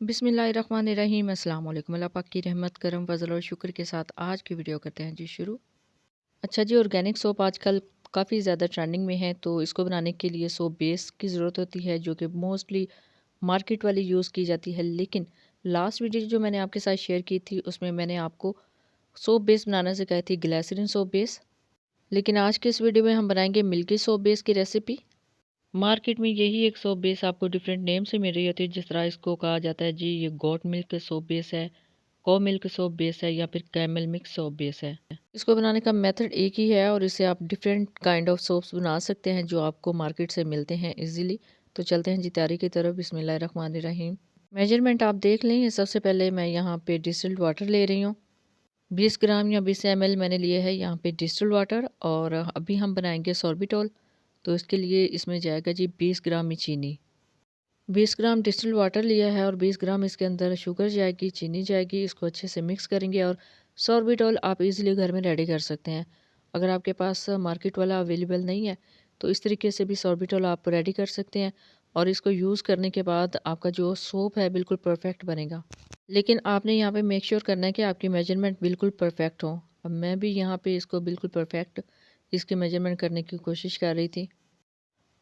बिस्मिल्लाहिर्रहमानिर्रहीम। अस्सलाम वालेकुम। अल्लाह पाक की रहमत करम फजल और शुक्र के साथ आज की वीडियो करते हैं जी शुरू। अच्छा जी, ऑर्गेनिक सोप आजकल काफ़ी ज़्यादा ट्रेंडिंग में है, तो इसको बनाने के लिए सोप बेस की ज़रूरत होती है जो कि मोस्टली मार्केट वाली यूज़ की जाती है। लेकिन लास्ट वीडियो जो मैंने आपके साथ शेयर की थी उसमें मैंने आपको सोप बेस बनाना सिखाई थी, ग्लिसरीन सोप बेस। लेकिन आज के इस वीडियो में हम बनाएंगे मिल्की सोप बेस की रेसिपी। मार्केट में यही एक सोप बेस आपको डिफरेंट नेम से मिल रही होती है, जिस तरह इसको कहा जाता है जी ये गोट मिल्क सोप बेस है, को मिल्क सोप बेस है या फिर कैमल मिल्क सोप बेस है। इसको बनाने का मेथड एक ही है और इससे आप डिफरेंट काइंड ऑफ सोप्स बना सकते हैं जो आपको मार्केट से मिलते हैं इजीली। तो चलते हैं जी तैयारी की तरफ। बिस्मिल्लाहिर्रहमानिर्रहीम। मेजरमेंट आप देख लें। सबसे पहले मैं यहाँ पे डिस्टिल्ड वाटर ले रही हूँ। 20 ग्राम या 20 ml मैंने लिए है यहाँ पे डिस्टिल्ड वाटर। और अभी हम बनाएंगे सॉर्बिटॉल। तो इसके लिए इसमें जाएगा जी 20 ग्राम में चीनी। 20 ग्राम डिस्टिल्ड वाटर लिया है और 20 ग्राम इसके अंदर शुगर जाएगी, चीनी जाएगी। इसको अच्छे से मिक्स करेंगे और सॉर्बिटॉल आप इजीली घर में रेडी कर सकते हैं। अगर आपके पास मार्केट वाला अवेलेबल नहीं है तो इस तरीके से भी सॉर्बिटॉल आप रेडी कर सकते हैं और इसको यूज़ करने के बाद आपका जो सोप है बिल्कुल परफेक्ट बनेगा। लेकिन आपने यहाँ पे मेक श्योर करना है कि आपकी मेजरमेंट बिल्कुल परफेक्ट हो। अब मैं भी यहाँ पे इसको बिल्कुल परफेक्ट इसकी मेजरमेंट करने की कोशिश कर रही थी।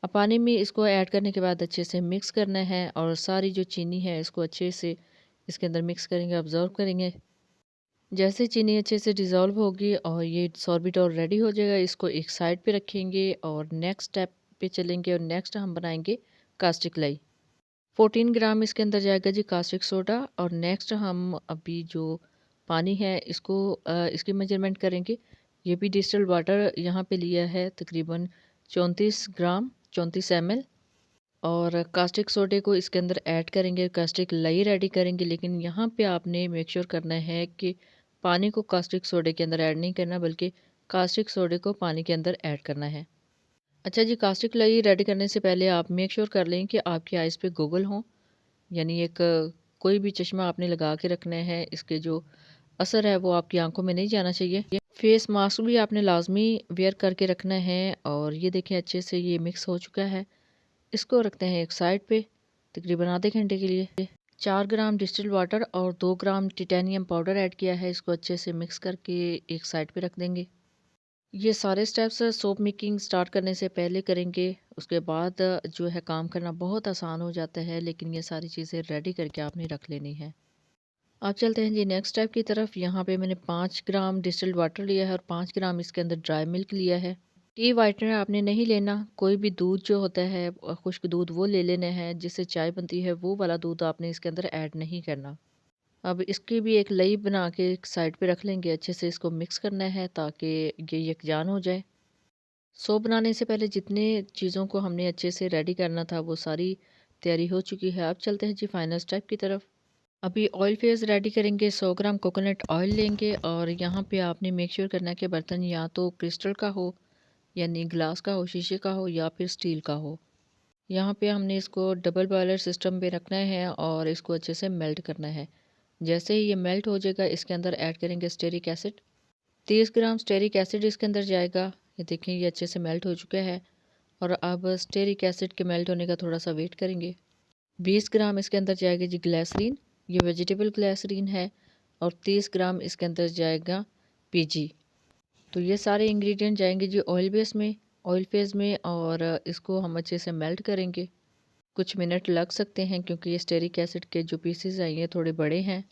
अब पानी में इसको ऐड करने के बाद अच्छे से मिक्स करना है और सारी जो चीनी है इसको अच्छे से इसके अंदर मिक्स करेंगे, ऑब्जर्व करेंगे। जैसे चीनी अच्छे से डिज़ोल्व होगी और ये सॉर्बिटॉल रेडी हो जाएगा, इसको एक साइड पे रखेंगे और नेक्स्ट स्टेप पे चलेंगे। और नेक्स्ट हम बनाएंगे कास्टिक लाई। 14 ग्राम इसके अंदर जाएगा जी कास्टिक सोडा। और नेक्स्ट हम अभी जो पानी है इसको इसकी मेजरमेंट करेंगे। ये भी डिस्टिल्ड वाटर यहाँ पे लिया है तकरीबन 34 ग्राम 34 ml। और कास्टिक सोडे को इसके अंदर ऐड करेंगे, कास्टिक लाई रेडी करेंगे। लेकिन यहाँ पे आपने मेक श्योर करना है कि पानी को कास्टिक सोडे के अंदर ऐड नहीं करना, बल्कि कास्टिक सोडे को पानी के अंदर ऐड करना है। अच्छा जी, कास्टिक लाई रेडी करने से पहले आप मेक श्योर कर लें कि आपकी आइज़ पे गोगल हों, यानी एक कोई भी चश्मा आपने लगा के रखना है। इसके जो असर है वो आपकी आंखों में नहीं जाना चाहिए। फेस मास्क भी आपने लाजमी वेयर करके रखना है। और ये देखें अच्छे से ये मिक्स हो चुका है। इसको रखते हैं एक साइड पे तकरीबन आधे घंटे के लिए। 4 ग्राम डिस्टिल्ड वाटर और 2 ग्राम टिटेनियम पाउडर ऐड किया है। इसको अच्छे से मिक्स करके एक साइड पे रख देंगे। ये सारे स्टेप्स सोप मेकिंग स्टार्ट करने से पहले करेंगे। उसके बाद जो है काम करना बहुत आसान हो जाता है, लेकिन ये सारी चीज़ें रेडी करके आपने रख लेनी है। अब चलते हैं जी नेक्स्ट स्टेप की तरफ। यहाँ पे मैंने 5 ग्राम डिस्टिल्ड वाटर लिया है और 5 ग्राम इसके अंदर ड्राई मिल्क लिया है। टी वाइटनर आपने नहीं लेना, कोई भी दूध जो होता है खुश्क दूध वो ले लेना है। जिससे चाय बनती है वो वाला दूध आपने इसके अंदर ऐड नहीं करना। अब इसकी भी एक लई बना के एक साइड पे रख लेंगे। अच्छे से इसको मिक्स करना है ताकि ये यकजान हो जाए। सोप बनाने से पहले जितने चीज़ों को हमने अच्छे से रेडी करना था वो सारी तैयारी हो चुकी है। अब चलते हैं जी फाइनल स्टेप की तरफ। अभी ऑयल फेस रेडी करेंगे। 100 ग्राम कोकोनट ऑयल लेंगे और यहाँ पे आपने मेक श्योर करना है कि बर्तन या तो क्रिस्टल का हो, यानी ग्लास का हो, शीशे का हो या फिर स्टील का हो। यहाँ पे हमने इसको डबल बॉयलर सिस्टम पे रखना है और इसको अच्छे से मेल्ट करना है। जैसे ही ये मेल्ट हो जाएगा इसके अंदर ऐड करेंगे स्टेरिक एसिड। 30 ग्राम स्टेरिक एसिड इसके अंदर जाएगा। ये देखें ये अच्छे से मेल्ट हो चुका है। और अब स्टेरिक एसिड के मेल्ट होने का थोड़ा सा वेट करेंगे। 20 ग्राम इसके अंदर जाएगा जी ग्लिसरीन। ये वेजिटेबल ग्लिसरीन है। और 30 ग्राम इसके अंदर जाएगा पीजी। तो ये सारे इंग्रेडिएंट जाएंगे जी ऑयल फेस में और इसको हम अच्छे से मेल्ट करेंगे। कुछ मिनट लग सकते हैं क्योंकि ये स्टेरिक एसिड के जो पीसेस हैं ये थोड़े बड़े हैं।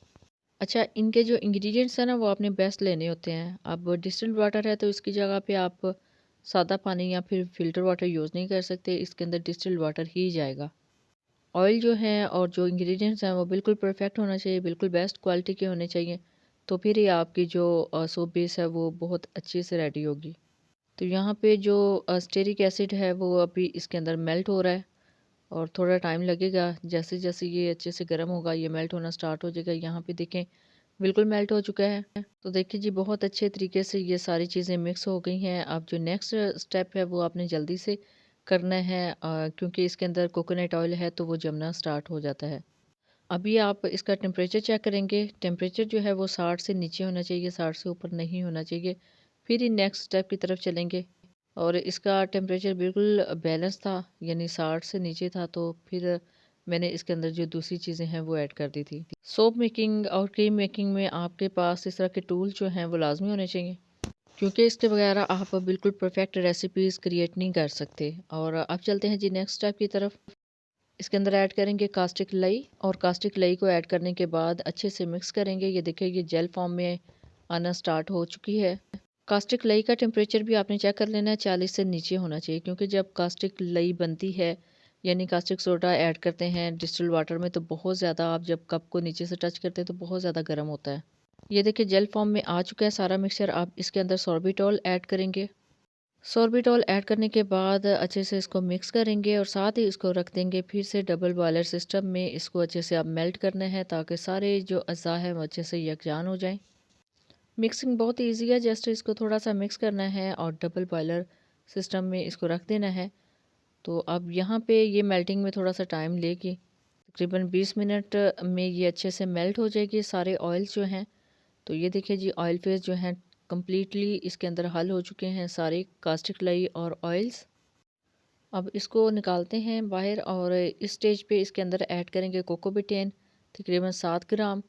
अच्छा, इनके जो इंग्रेडिएंट्स हैं ना वो आपने बेस्ट लेने होते हैं। अब डिस्टिल्ड वाटर है तो इसकी जगह पे आप सादा पानी या फिर फ़िल्टर वाटर यूज़ नहीं कर सकते। इसके अंदर डिस्टिल्ड वाटर ही जाएगा। ऑयल जो है और जो इंग्रेडिएंट्स हैं वो बिल्कुल परफेक्ट होना चाहिए, बिल्कुल बेस्ट क्वालिटी के होने चाहिए। तो फिर ये आपकी जो सोप बेस है वो बहुत अच्छे से रेडी होगी। तो यहाँ पे जो स्टेरिक एसिड है वो अभी इसके अंदर मेल्ट हो रहा है और थोड़ा टाइम लगेगा। जैसे जैसे ये अच्छे से गर्म होगा ये मेल्ट होना स्टार्ट हो जाएगा। यहाँ पे देखें बिल्कुल मेल्ट हो चुका है। तो देखिए जी बहुत अच्छे तरीके से ये सारी चीज़ें मिक्स हो गई हैं। अब जो नेक्स्ट स्टेप है वो आपने जल्दी से करना है क्योंकि इसके अंदर कोकोनट ऑयल है तो वो जमना स्टार्ट हो जाता है। अभी आप इसका टेम्परेचर चेक करेंगे। टेम्परेचर जो है वो 60 से नीचे होना चाहिए, 60 से ऊपर नहीं होना चाहिए। फिर ही नेक्स्ट स्टेप की तरफ चलेंगे। और इसका टेम्परेचर बिल्कुल बैलेंस था, यानी 60 से नीचे था। तो फिर मैंने इसके अंदर जो दूसरी चीज़ें हैं वो ऐड कर दी थी। सोप मेकिंग और क्रीम मेकिंग में आपके पास इस तरह के टूल जो हैं वो लाजमी होने चाहिए, क्योंकि इसके बगैर आप बिल्कुल परफेक्ट रेसिपीज़ क्रिएट नहीं कर सकते। और अब चलते हैं जी नेक्स्ट स्टेप की तरफ। इसके अंदर ऐड करेंगे कास्टिक लई, और कास्टिक लई को ऐड करने के बाद अच्छे से मिक्स करेंगे। ये देखिए ये जेल फॉर्म में आना स्टार्ट हो चुकी है। कास्टिक लई का टेम्परेचर भी आपने चेक कर लेना है, 40 से नीचे होना चाहिए, क्योंकि जब कास्टिक लई बनती है यानी कास्टिक सोडा ऐड करते हैं डिस्टिल्ड वाटर में, तो बहुत ज़्यादा आप जब कप को नीचे से टच करते हैं तो बहुत ज़्यादा गर्म होता है। ये देखिए जेल फॉर्म में आ चुका है सारा मिक्सचर। आप इसके अंदर सॉर्बिटॉल ऐड करेंगे। सॉर्बिटॉल ऐड करने के बाद अच्छे से इसको मिक्स करेंगे और साथ ही इसको रख देंगे फिर से डबल बॉयलर सिस्टम में। इसको अच्छे से आप मेल्ट करना है ताकि सारे जो अज़ा है वो अच्छे से यकजान हो जाएं। मिक्सिंग बहुत इजी है, जस्ट इसको थोड़ा सा मिक्स करना है और डबल बॉयलर सिस्टम में इसको रख देना है। तो अब यहाँ पे ये मेल्टिंग में थोड़ा सा टाइम लेगी, तकरीबन 20 मिनट में ये अच्छे से मेल्ट हो जाएगी सारे ऑयल्स जो हैं। तो ये देखिए जी ऑयल फेस जो हैं कम्प्लीटली इसके अंदर हल हो चुके हैं सारे कास्टिक लई और ऑयल्स। अब इसको निकालते हैं बाहर और इस स्टेज पे इसके अंदर ऐड करेंगे कोकोबिटेन, तकरीबन 7 ग्राम।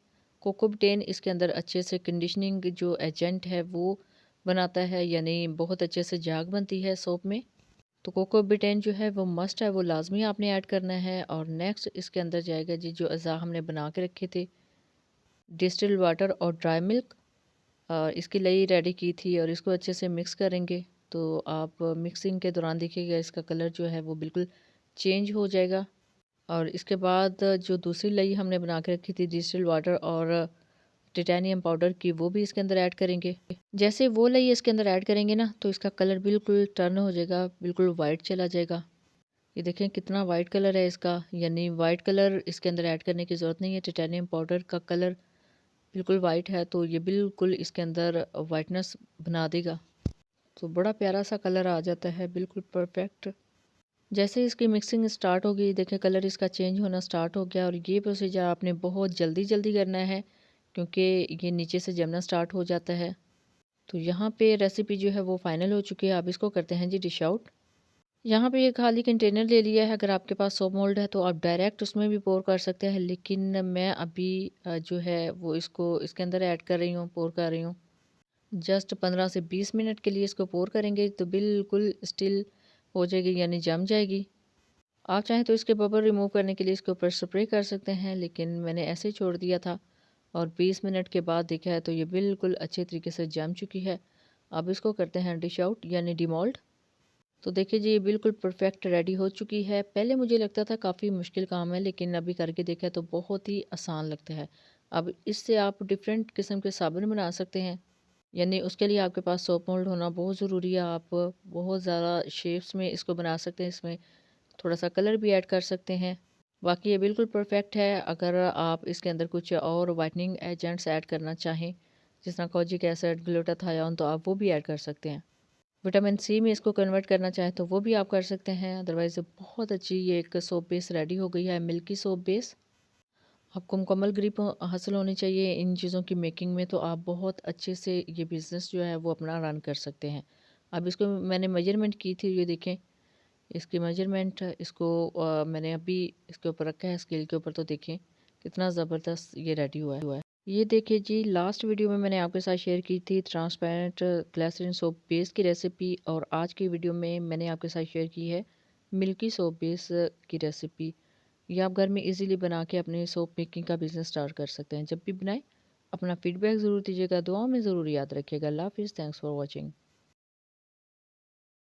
कोकोबिटेन इसके अंदर अच्छे से कंडीशनिंग जो एजेंट है वो बनाता है, यानी बहुत अच्छे से झाग बनती है सोप में। तो कोकोबिटेन जो है वो मस्ट है, वो लाजमी आपने ऐड करना है। और नेक्स्ट इसके अंदर जाएगा जी जो अज़ा हमने बना के रखे थे, डिस्टिल्ड वाटर और ड्राई मिल्क। इसकी लई रेडी की थी और इसको अच्छे से मिक्स करेंगे। तो आप मिक्सिंग के दौरान देखिएगा इसका कलर जो है वो बिल्कुल चेंज हो जाएगा। और इसके बाद जो दूसरी लई हमने बना के रखी थी डिस्टिल्ड वाटर और टिटेनियम पाउडर की, वो भी इसके अंदर ऐड करेंगे। जैसे वो लई इसके अंदर ऐड करेंगे ना तो इसका कलर बिल्कुल टर्न हो जाएगा, बिल्कुल वाइट चला जाएगा। ये देखें कितना वाइट कलर है इसका, यानी वाइट कलर इसके अंदर ऐड करने की ज़रूरत नहीं है। टिटेनियम पाउडर का कलर बिल्कुल वाइट है तो ये बिल्कुल इसके अंदर वाइटनेस बना देगा। तो बड़ा प्यारा सा कलर आ जाता है, बिल्कुल परफेक्ट। जैसे इसकी मिक्सिंग स्टार्ट होगी देखें कलर इसका चेंज होना स्टार्ट हो गया। और ये प्रोसीजर आपने बहुत जल्दी जल्दी करना है, क्योंकि ये नीचे से जमना स्टार्ट हो जाता है। तो यहाँ पे रेसिपी जो है वो फाइनल हो चुकी है। अब इसको करते हैं जी डिश आउट। यहाँ पे ये खाली कंटेनर ले लिया है। अगर आपके पास सोप मोल्ड है तो आप डायरेक्ट उसमें भी पोर कर सकते हैं, लेकिन मैं अभी जो है वो इसको इसके अंदर ऐड कर रही हूँ, पोर कर रही हूँ। जस्ट 15 से 20 मिनट के लिए इसको पोर करेंगे तो बिल्कुल स्टिल हो जाएगी, यानी जम जाएगी। आप चाहें तो इसके बबल रिमूव करने के लिए इसके ऊपर स्प्रे कर सकते हैं, लेकिन मैंने ऐसे ही छोड़ दिया था। और 20 मिनट के बाद देखा है तो ये बिल्कुल अच्छे तरीके से जम चुकी है। अब इसको करते हैं डिश आउट यानी डिमोल्ड। तो देखिए जी ये बिल्कुल परफेक्ट रेडी हो चुकी है। पहले मुझे लगता था काफ़ी मुश्किल काम है, लेकिन अभी करके देखा तो बहुत ही आसान लगता है। अब इससे आप डिफरेंट किस्म के साबुन बना सकते हैं, यानी उसके लिए आपके पास सोप मोल्ड होना बहुत ज़रूरी है। आप बहुत ज़्यादा शेप्स में इसको बना सकते हैं, इसमें थोड़ा सा कलर भी ऐड कर सकते हैं। बाकी ये बिल्कुल परफेक्ट है। अगर आप इसके अंदर कुछ और वाइटनिंग एजेंट्स ऐड करना चाहें, जिस तरह कोजिक एसिड, ग्लूटाथायोन, तो आप वो भी ऐड कर सकते हैं। विटामिन सी में इसको कन्वर्ट करना चाहें तो वो भी आप कर सकते हैं। अदरवाइज़ बहुत अच्छी ये एक सोप बेस रेडी हो गई है, मिल्की सोप बेस। आपको मुकम्मल ग्रिप हासिल होनी चाहिए इन चीज़ों की मेकिंग में, तो आप बहुत अच्छे से ये बिज़नेस जो है वो अपना रन कर सकते हैं। अब इसको मैंने मेजरमेंट की थी, ये देखें इसकी मेजरमेंट, इसको मैंने अभी इसके ऊपर रखा है स्केल के ऊपर, तो देखें कितना ज़बरदस्त ये रेडी हुआ है। ये देखिए जी लास्ट वीडियो में मैंने आपके साथ शेयर की थी ट्रांसपेरेंट ग्लिसरीन सोप बेस की रेसिपी, और आज की वीडियो में मैंने आपके साथ शेयर की है मिल्की सोप बेस की रेसिपी। ये आप घर में इजीली बना के अपने सोप मेकिंग का बिज़नेस स्टार्ट कर सकते हैं। जब भी बनाएं अपना फीडबैक ज़रूर दीजिएगा, दुआओं में ज़रूर याद रखिएगा। अल्लाह हाफिज़, थैंक्स फॉर वॉचिंग।